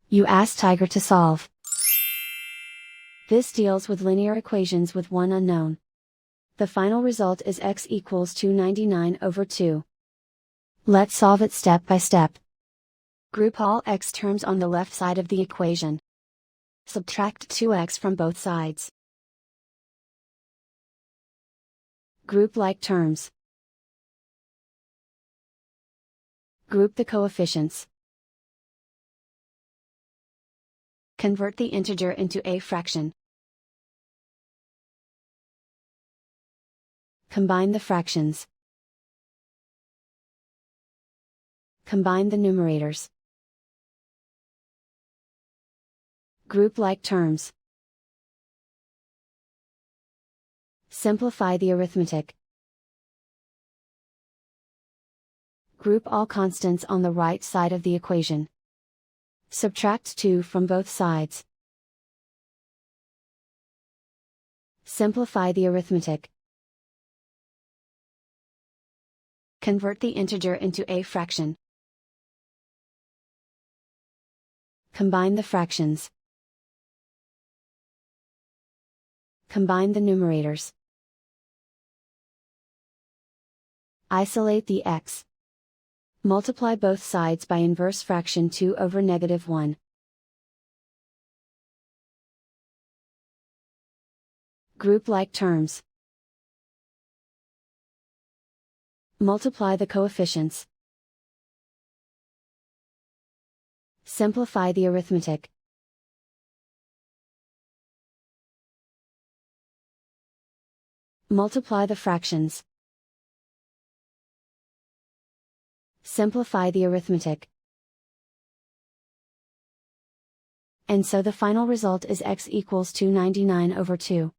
You ask Tiger to solve. This deals with linear equations with one unknown. The final result is x equals 299 over 2. Let's solve it step by step. Group all x terms on the left side of the equation. Subtract 2x from both sides. Group like terms. Group the coefficients. Convert the integer into a fraction. Combine the fractions. Combine the numerators. Group like terms. Simplify the arithmetic. Group all constants on the right side of the equation. Subtract 2 from both sides. Simplify the arithmetic. Convert the integer into a fraction. Combine the fractions. Combine the numerators. Isolate the x. Multiply both sides by inverse fraction 2 over -1. Group like terms. Multiply the coefficients. Simplify the arithmetic. Multiply the fractions. Simplify the arithmetic. And so the final result is x equals 299 over 2.